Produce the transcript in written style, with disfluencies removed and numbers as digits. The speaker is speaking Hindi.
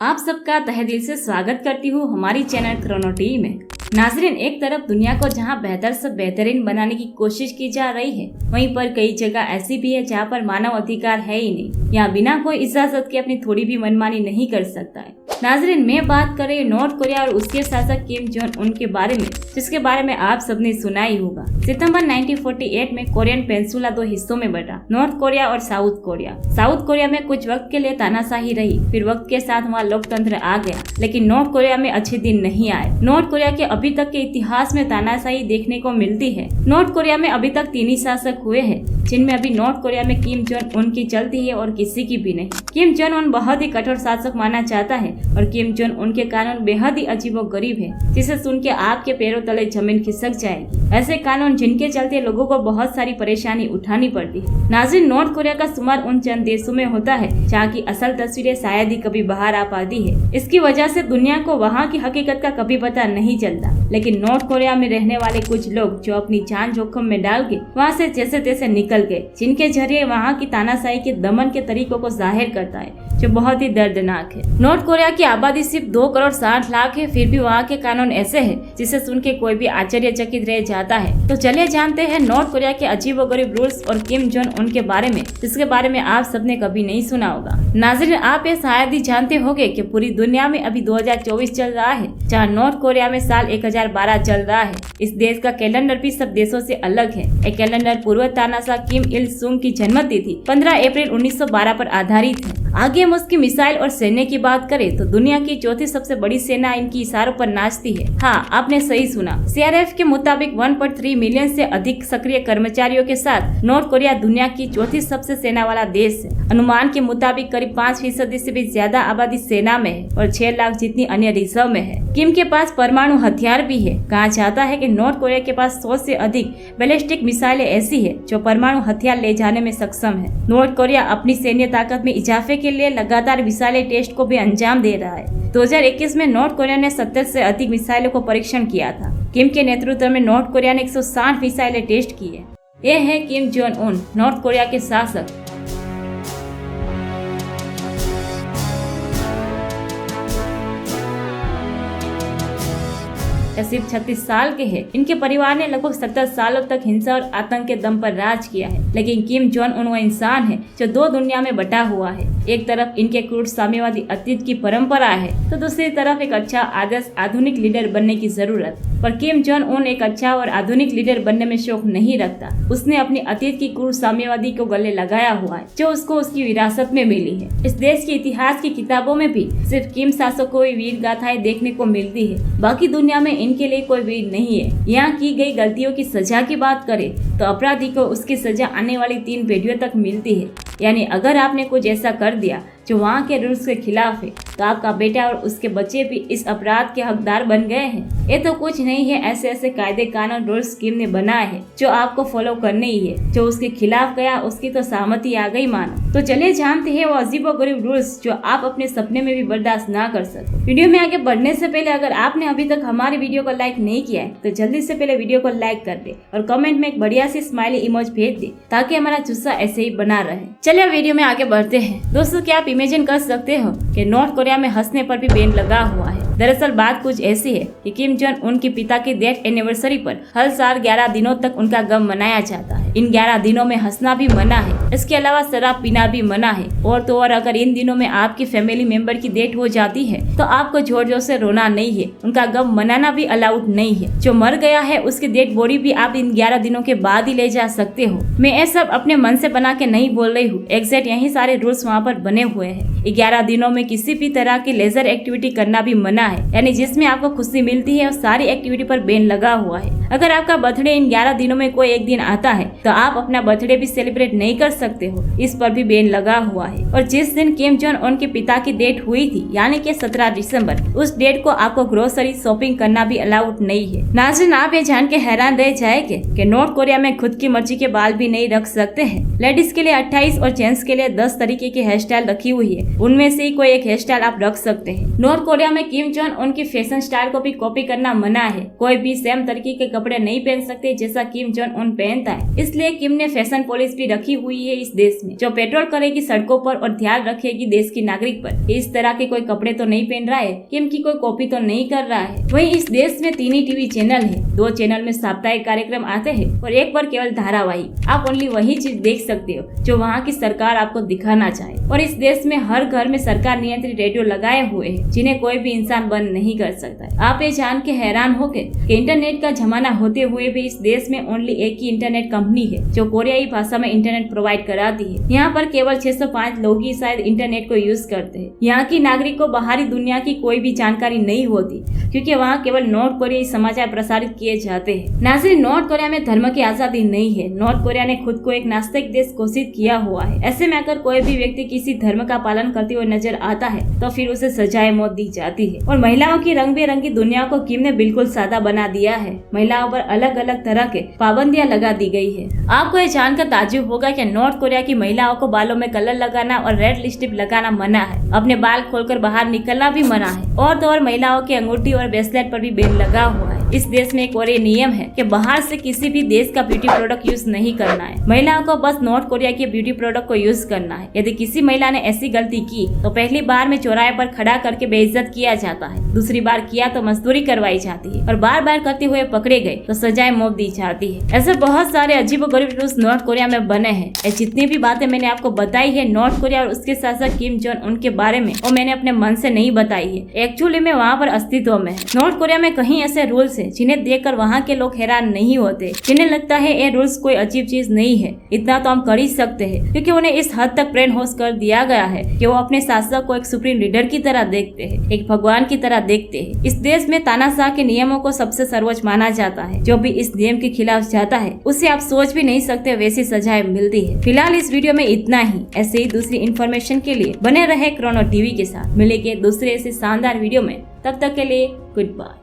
आप सबका तहे दिल से स्वागत करती हूँ हमारी चैनल क्रोनो टीवी में। नाजरीन, एक तरफ दुनिया को जहाँ बेहतर से बेहतरीन बनाने की कोशिश की जा रही है, वहीं पर कई जगह ऐसी भी है जहाँ पर मानव अधिकार है ही नहीं। यहाँ बिना कोई इजाजत के अपनी थोड़ी भी मनमानी नहीं कर सकता है। नाजरीन, मैं बात कर रही नॉर्थ कोरिया और उसके शासक किम जोंग उन के बारे में, जिसके बारे में आप सबने सुना ही होगा। सितंबर 1948 में कोरियन पेनिनसुला दो हिस्सों में बटा, नॉर्थ कोरिया और साउथ कोरिया। साउथ कोरिया में कुछ वक्त के लिए तानाशाही रही, फिर वक्त के साथ वहाँ लोकतंत्र आ गया, लेकिन नॉर्थ कोरिया में अच्छे दिन नहीं आए। नॉर्थ कोरिया के अभी तक के इतिहास में तानाशाही देखने को मिलती है। नॉर्थ कोरिया में अभी तक 3 ही शासक हुए हैं, जिनमें अभी नॉर्थ कोरिया में किम जोंग उन की चलती है और किसी की भी नहीं। किम जोंग उन बहुत ही कठोर शासक माना जाता है और किम जोंग उनके कानून बेहद ही अजीबोगरीब है, जिसे सुन के आपके पैरों तले जमीन खिसक जाएगी। ऐसे कानून जिनके चलते लोगों को बहुत सारी परेशानी उठानी पड़ती है। नाज़रीन, नॉर्थ कोरिया का शुमार उन चंद देशों में होता है जहाँ की असल तस्वीरें शायद ही कभी बाहर आ पाती है। इसकी वजह से दुनिया को वहाँ की हकीकत का कभी पता नहीं चलता। लेकिन नॉर्थ कोरिया में रहने वाले कुछ लोग जो अपनी जान जोखिम में डाल के वहाँ से जैसे तैसे निकल गए, जिनके जरिए वहाँ की तानाशाही के दमन के तरीकों को जाहिर करता है, जो बहुत ही दर्दनाक है। नॉर्थ कोरिया की आबादी सिर्फ 2 करोड़ 60 लाख है, फिर भी वहाँ के कानून ऐसे हैं जिसे सुन के कोई भी आश्चर्यचकित रह जाता है। तो चलिए जानते हैं नॉर्थ कोरिया के अजीबोगरीब रूल्स और किम जोंग उन के बारे में, जिसके बारे में आप सबने कभी नहीं सुना होगा। नाज़रीन, आप ये शायद ही जानते होंगे कि पूरी दुनिया में अभी 2024 चल रहा है, जहाँ नॉर्थ कोरिया में साल 1012 चल रहा है। इस देश का कैलेंडर भी सब देशों से अलग है। ये कैलेंडर पूर्व तानाशाह किम इल सुंग की जन्म तिथि 15 अप्रैल 1912 पर आधारित है। आगे हम उसकी मिसाइल और सैन्य की बात करें तो दुनिया की चौथी सबसे बड़ी सेना इनकी इशारों पर नाचती है। हाँ, आपने सही सुना। CRF के मुताबिक 1.3 मिलियन से अधिक सक्रिय कर्मचारियों के साथ नॉर्थ कोरिया दुनिया की चौथी सबसे सेना वाला देश है। अनुमान के मुताबिक करीब 5% से भी ज्यादा आबादी सेना में है और 6 लाख जितनी अन्य रिजर्व में है। किम के पास परमाणु हथियार भी है। कहा जाता है कि नॉर्थ कोरिया के पास 100 से अधिक बैलिस्टिक मिसाइलें ऐसी है जो परमाणु हथियार ले जाने में सक्षम है। नॉर्थ कोरिया अपनी सैन्य ताकत में इजाफे के लिए लगातार मिसाइलें टेस्ट को भी अंजाम दे रहा है। 2021 में नॉर्थ कोरिया ने 70 से अधिक मिसाइलों को परीक्षण किया था। किम के नेतृत्व में नॉर्थ कोरिया ने 160 मिसाइलें टेस्ट की है। ये है Kim Jong Un, north Korea के शासक। सिर्फ 36 साल के हैं। इनके परिवार ने लगभग 70 सालों तक हिंसा और आतंक के दम पर राज किया है। लेकिन किम जोंग उन वो इंसान है जो 2 दुनिया में बटा हुआ है। एक तरफ इनके क्रूर साम्यवादी अतीत की परंपरा है, तो दूसरी तरफ एक अच्छा आदर्श आधुनिक लीडर बनने की जरूरत। पर किम जोंग उन एक अच्छा और आधुनिक लीडर बनने में शौक नहीं रखता। उसने अपने अतीत की क्रूर साम्यवादी को गले लगाया हुआ है, जो उसको उसकी विरासत में मिली है। इस देश के इतिहास की किताबों में भी सिर्फ किम शासकों को वीर गाथाएं देखने को मिलती है। बाकी दुनिया में इनके लिए कोई वीर नहीं है। यहाँ की गई गलतियों की सजा की बात करें तो अपराधी को उसकी सजा आने वाली 3 पीढ़ियों तक मिलती है। यानी अगर आपने कुछ ऐसा कर दिया जो वहाँ के रूल्स के खिलाफ है, तो आपका बेटा और उसके बच्चे भी इस अपराध के हकदार बन गए हैं। ये तो कुछ नहीं है, ऐसे ऐसे कायदे कानून रूल्स किम ने बनाए हैं जो आपको फॉलो करने ही है। जो उसके खिलाफ गया उसकी तो सहमति आ गई मानो। तो चलिए जानते हैं वो अजीबोगरीब रूल्स जो आप अपने सपने में भी बर्दाश्त ना कर सको। वीडियो में आगे बढ़ने से पहले अगर आपने अभी तक हमारी वीडियो को लाइक नहीं किया है तो जल्दी से पहले वीडियो को लाइक कर दे और कमेंट में एक बढ़िया सी स्माइली इमोज भेज दे, ताकि हमारा जुस्सा ऐसे ही बना रहे। चलिए वीडियो में आगे बढ़ते हैं। दोस्तों, क्या आप इमेजिन कर सकते हो कि नॉर्थ कोरिया में हंसने पर भी बैन लगा हुआ है। दरअसल बात कुछ ऐसी है कि किम जोंग उनके पिता की डेथ एनिवर्सरी पर हर साल 11 दिनों तक उनका गम मनाया जाता है। इन 11 दिनों में हंसना भी मना है। इसके अलावा शराब पीना भी मना है। और तो और अगर इन दिनों में आपकी फैमिली मेंबर की डेथ हो जाती है तो आपको जोर जोर से रोना नहीं है। उनका गम मनाना भी अलाउड नहीं है। जो मर गया है उसकी डेड बॉडी भी आप इन 11 दिनों के बाद ही ले जा सकते हो। मैं ये सब अपने मन से बना के नहीं बोल रही हूँ, एग्जैक्ट यही सारे रूल्स वहाँ पर बने हुए हैं। 11 दिनों में किसी भी तरह की लेजर एक्टिविटी करना भी मना है, यानी जिसमें आपको खुशी मिलती है और सारी एक्टिविटी पर बैन लगा हुआ है। अगर आपका बर्थडे इन 11 दिनों में कोई एक दिन आता है तो आप अपना बर्थडे भी सेलिब्रेट नहीं कर सकते हो, इस पर भी बैन लगा हुआ है। और जिस दिन किम जोंग उनके पिता की डेट हुई थी, यानी कि 17 दिसंबर, उस डेट को आपको ग्रोसरी शॉपिंग करना भी अलाउड नहीं है। नाज़रीन, आप ये जान के हैरान रह जाएंगे कि नॉर्थ कोरिया में खुद की मर्जी के बाल भी नहीं रख सकते हैं। लेडीज के लिए 28 और जेंट्स के लिए 10 तरीके की हेयर स्टाइल रखी हुई है। उनमें से ही कोई एक हेयर स्टाइल आप रख सकते हैं। नॉर्थ कोरिया में किम जोंग उनकी फैशन स्टाइल को भी कॉपी करना मना है। कोई भी सेम तरीके के कपड़े नहीं पहन सकते जैसा किम जोंग उन पहनता है। इस इसलिए किम ने फैशन पुलिस भी रखी हुई है इस देश में, जो पेट्रोल करेगी सड़कों पर और ध्यान रखेगी देश की नागरिक पर इस तरह के कोई कपड़े तो नहीं पहन रहा है, किम की कोई कॉपी तो नहीं कर रहा है। वहीं इस देश में 3 ही टीवी चैनल है, 2 चैनल में साप्ताहिक कार्यक्रम आते हैं और एक पर केवल धारावाहिक। आप ओनली वही चीज देख सकते हो जो वहाँ की सरकार आपको दिखाना चाहे। और इस देश में हर घर में सरकार नियंत्रित रेडियो लगाए हुए हैं जिन्हें कोई भी इंसान बंद नहीं कर सकता। आप ये जान के हैरान हो गए कि इंटरनेट का जमाना होते हुए भी इस देश में ओनली एक ही इंटरनेट कंपनी है जो कोरियाई भाषा में इंटरनेट प्रोवाइड कराती है। यहाँ पर केवल 605 लोग ही शायद इंटरनेट को यूज करते हैं। यहाँ की नागरिक को बाहरी दुनिया की कोई भी जानकारी नहीं होती क्योंकि वहाँ केवल नॉर्थ कोरियाई समाचार प्रसारित किए जाते हैं। नाज़रीन, नॉर्थ कोरिया में धर्म की आजादी नहीं है। नॉर्थ कोरिया ने खुद को एक नास्तिक देश घोषित किया हुआ है। ऐसे में अगर कोई भी व्यक्ति किसी धर्म का पालन करते हुए नजर आता है तो फिर उसे सजाए मौत दी जाती है। और महिलाओं की रंग बिरंगी दुनिया को किम ने बिल्कुल सादा बना दिया है। महिलाओं पर अलग अलग तरह के पाबंदियां लगा दी गई है। आपको ये जानकर ताज्जुब होगा कि नॉर्थ कोरिया की महिलाओं को बालों में कलर लगाना और रेड लिपस्टिक लगाना मना है। अपने बाल खोलकर बाहर निकलना भी मना है। और तो और महिलाओं की अंगूठी और ब्रेसलेट पर भी बैन लगा हुआ है। इस देश में एक और ये नियम है कि बाहर से किसी भी देश का ब्यूटी प्रोडक्ट यूज नहीं करना है। महिलाओं को बस नॉर्थ कोरिया के ब्यूटी प्रोडक्ट को यूज करना है। यदि किसी महिला ने ऐसी गलती की तो पहली बार में चौराहे पर खड़ा करके बेइज्जत किया जाता है, दूसरी बार किया तो मजदूरी करवाई जाती है और बार बार करते हुए पकड़े गए तो सजाए मौत दी जाती है। ऐसे बहुत सारे अजीबोगरीब रूल्स नॉर्थ कोरिया में बने हैं। जितनी भी बातें मैंने आपको बताई है नॉर्थ कोरिया और उसके शासक किम जोंग उन के बारे में, वो मैंने अपने मन से नहीं बताई है। एक्चुअली में वहाँ पर अस्तित्व में है। नॉर्थ कोरिया में कहीं ऐसे रूल्स है जिन्हें देखकर वहाँ के लोग हैरान नहीं होते, जिन्हें लगता है ये रूल्स कोई अजीब चीज नहीं है। इतना तो हम कर ही सकते हैं क्योंकि उन्हें इस हद तक ब्रेन वॉश कर दिया गया है कि वो अपने शासक को एक सुप्रीम लीडर की तरह देखते हैं, एक भगवान की तरह देखते हैं। इस देश में तानाशाह के नियमों को सबसे सर्वोच्च माना जाता है। जो भी इस नियम के खिलाफ जाता है उसे आप सोच भी नहीं सकते वैसी सजाएं मिलती है। फिलहाल इस वीडियो में इतना ही। ऐसे ही दूसरी इन्फॉर्मेशन के लिए बने रहे क्रोनो टीवी के साथ। मिलेंगे दूसरे ऐसे शानदार वीडियो में, तब तक के लिए गुड बाय।